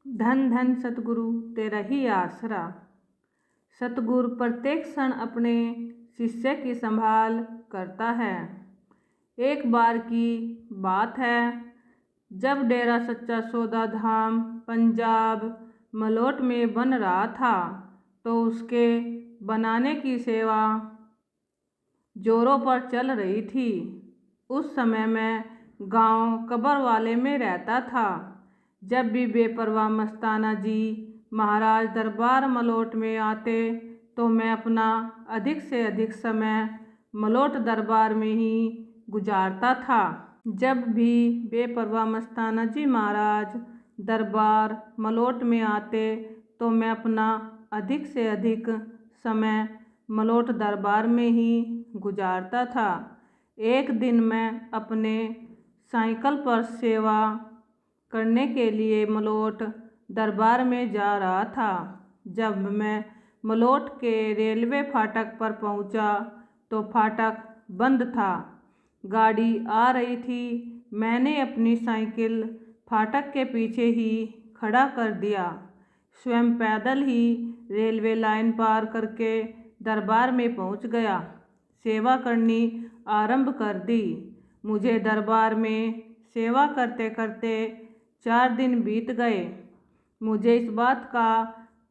धन धन सतगुरु तेरा ही आसरा। सतगुरु प्रत्येक क्षण अपने शिष्य की संभाल करता है। एक बार की बात है, जब डेरा सच्चा सौदा धाम पंजाब मलोट में बन रहा था, तो उसके बनाने की सेवा जोरों पर चल रही थी। उस समय मैं गांव कबरवाले में रहता था। जब भी बेपरवाह मस्ताना जी महाराज दरबार मलोट में आते, तो मैं अपना अधिक से अधिक समय मलोट दरबार में ही गुजारता था। जब भी बेपरवाह मस्ताना जी महाराज दरबार मलोट में आते, तो मैं अपना अधिक से अधिक समय मलोट दरबार में ही गुजारता था। एक दिन मैं अपने साइकिल पर सेवा करने के लिए मलोट दरबार में जा रहा था। जब मैं मलोट के रेलवे फाटक पर पहुंचा, तो फाटक बंद था। गाड़ी आ रही थी। मैंने अपनी साइकिल फाटक के पीछे ही खड़ा कर दिया। स्वयं पैदल ही रेलवे लाइन पार करके दरबार में पहुंच गया। सेवा करनी आरंभ कर दी। मुझे दरबार में सेवा करते करते 4 दिन बीत गए। मुझे इस बात का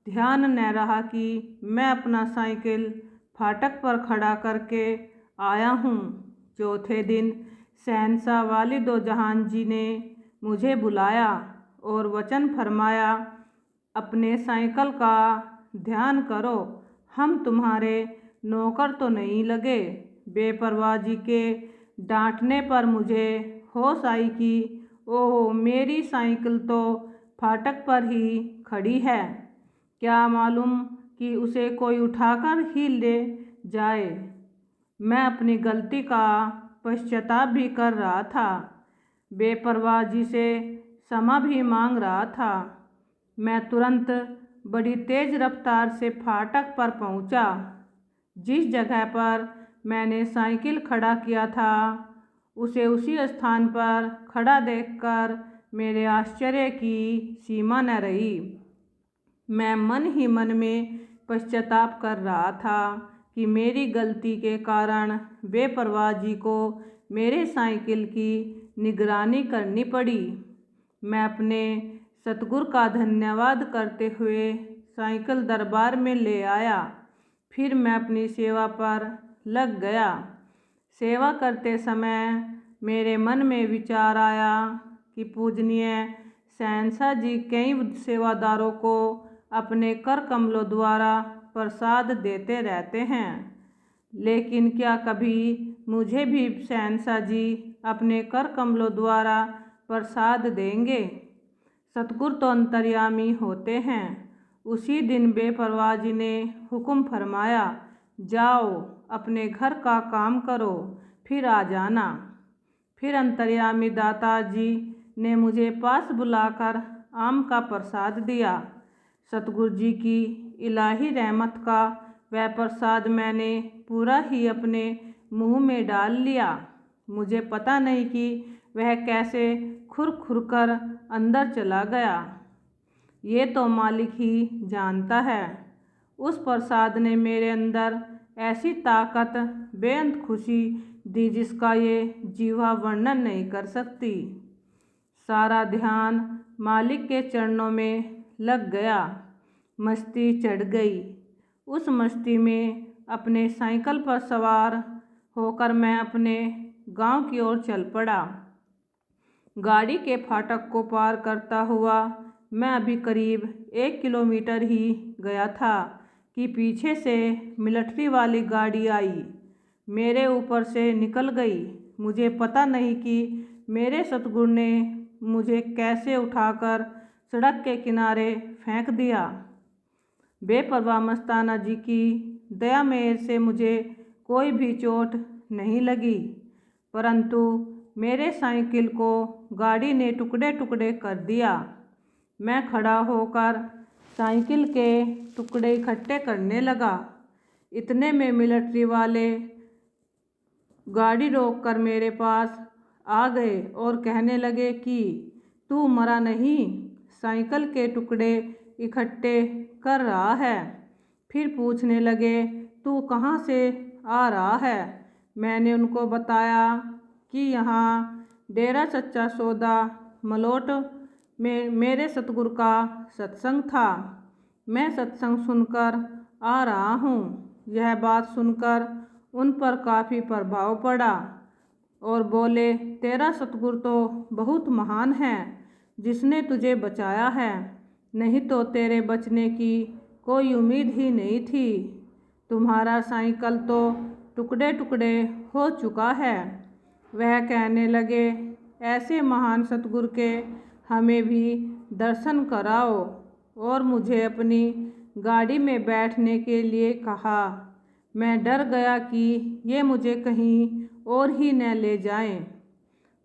ध्यान न रहा कि मैं अपना साइकिल फाटक पर खड़ा करके आया हूँ। चौथे दिन शहंशाह वालिदो जहान जी ने मुझे बुलाया और वचन फरमाया, अपने साइकिल का ध्यान करो, हम तुम्हारे नौकर तो नहीं लगे। बेपरवाह जी के डांटने पर मुझे होश आई कि ओह, मेरी साइकिल तो फाटक पर ही खड़ी है। क्या मालूम कि उसे कोई उठाकर ही ले जाए। मैं अपनी गलती का पश्चाताप भी कर रहा था। बेपरवाह जी से क्षमा भी मांग रहा था। मैं तुरंत बड़ी तेज रफ्तार से फाटक पर पहुंचा। जिस जगह पर मैंने साइकिल खड़ा किया था, उसे उसी स्थान पर खड़ा देखकर मेरे आश्चर्य की सीमा न रही। मैं मन ही मन में पश्चाताप कर रहा था कि मेरी गलती के कारण बेपरवाह जी को मेरे साइकिल की निगरानी करनी पड़ी। मैं अपने सतगुरु का धन्यवाद करते हुए साइकिल दरबार में ले आया। फिर मैं अपनी सेवा पर लग गया। सेवा करते समय मेरे मन में विचार आया कि पूजनीय शहंशाह जी कई सेवादारों को अपने कर कमलों द्वारा प्रसाद देते रहते हैं, लेकिन क्या कभी मुझे भी शहंशाह जी अपने कर कमलों द्वारा प्रसाद देंगे। सतगुरु तो अंतर्यामी होते हैं। उसी दिन बेपरवाह जी ने हुक्म फरमाया, जाओ अपने घर का काम करो, फिर आ जाना। फिर अंतर्यामी दाता जी ने मुझे पास बुलाकर आम का प्रसाद दिया। सतगुरु जी की इलाही रहमत का वह प्रसाद मैंने पूरा ही अपने मुंह में डाल लिया। मुझे पता नहीं कि वह कैसे खुर खुर कर अंदर चला गया। ये तो मालिक ही जानता है। उस प्रसाद ने मेरे अंदर ऐसी ताकत, बेअंत खुशी दी जिसका ये जीवा वर्णन नहीं कर सकती। सारा ध्यान मालिक के चरणों में लग गया। मस्ती चढ़ गई। उस मस्ती में अपने साइकिल पर सवार होकर मैं अपने गांव की ओर चल पड़ा। गाड़ी के फाटक को पार करता हुआ मैं अभी करीब 1 किलोमीटर ही गया था कि पीछे से मिलिट्री वाली गाड़ी आई, मेरे ऊपर से निकल गई। मुझे पता नहीं कि मेरे सतगुरु ने मुझे कैसे उठाकर सड़क के किनारे फेंक दिया। बेपरवाह मस्ताना जी की दया मेहर से मुझे कोई भी चोट नहीं लगी, परंतु मेरे साइकिल को गाड़ी ने टुकड़े टुकड़े कर दिया। मैं खड़ा होकर साइकिल के टुकड़े इकट्ठे करने लगा। इतने में मिलिट्री वाले गाड़ी रोककर मेरे पास आ गए और कहने लगे कि तू मरा नहीं, साइकिल के टुकड़े इकट्ठे कर रहा है। फिर पूछने लगे, तू कहाँ से आ रहा है? मैंने उनको बताया कि यहाँ डेरा सच्चा सौदा मलोट में मेरे सतगुरु का सत्संग था। मैं सत्संग सुनकर आ रहा हूँ। यह बात सुनकर उन पर काफ़ी प्रभाव पड़ा और बोले, तेरा सतगुरु तो बहुत महान है, जिसने तुझे बचाया है, नहीं तो तेरे बचने की कोई उम्मीद ही नहीं थी। तुम्हारा साइकिल तो टुकड़े टुकड़े हो चुका है। वह कहने लगे, ऐसे महान सतगुरु के हमें भी दर्शन कराओ और मुझे अपनी गाड़ी में बैठने के लिए कहा। मैं डर गया कि ये मुझे कहीं और ही न ले जाएं।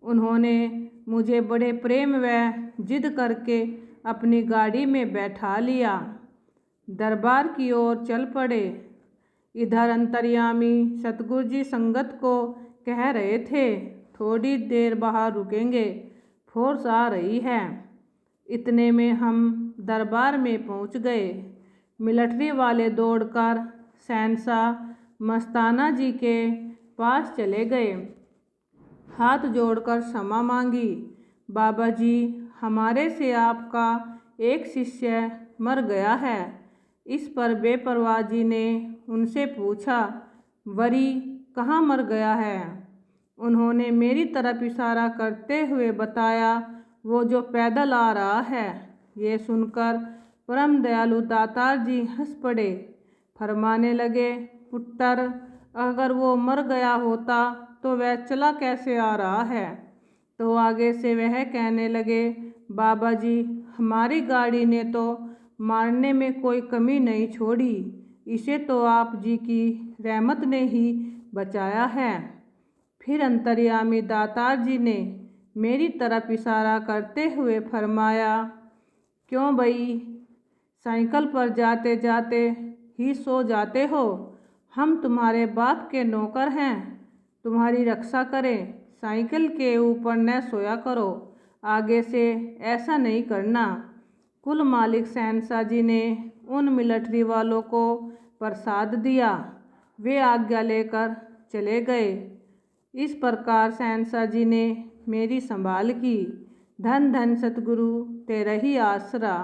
उन्होंने मुझे बड़े प्रेम व जिद करके अपनी गाड़ी में बैठा लिया। दरबार की ओर चल पड़े। इधर अंतर्यामी सतगुरु जी संगत को कह रहे थे, थोड़ी देर बाहर रुकेंगे, फोर्स आ रही है। इतने में हम दरबार में पहुंच गए। मिलिट्री वाले दौड़कर शहंशाह मस्ताना जी के पास चले गए। हाथ जोड़कर क्षमा मांगी। बाबा जी, हमारे से आपका एक शिष्य मर गया है। इस पर बेपरवाह जी ने उनसे पूछा, वरी कहाँ मर गया है? उन्होंने मेरी तरफ इशारा करते हुए बताया, वो जो पैदल आ रहा है। ये सुनकर परम दयालु दातार जी हंस पड़े। फरमाने लगे, पुत्र, अगर वो मर गया होता तो वह चला कैसे आ रहा है? तो आगे से वह कहने लगे, बाबा जी, हमारी गाड़ी ने तो मारने में कोई कमी नहीं छोड़ी, इसे तो आप जी की रहमत ने ही बचाया है। फिर अंतर्यामी दातार जी ने मेरी तरफ इशारा करते हुए फरमाया, क्यों भई, साइकिल पर जाते जाते ही सो जाते हो? हम तुम्हारे बाप के नौकर हैं, तुम्हारी रक्षा करें, साइकिल के ऊपर न सोया करो, आगे से ऐसा नहीं करना। कुल मालिक शहंशाह जी ने उन मिलिट्री वालों को प्रसाद दिया। वे आज्ञा लेकर चले गए। इस प्रकार शहंशाह जी ने मेरी संभाल की। धन धन सतगुरु तेरा ही आसरा।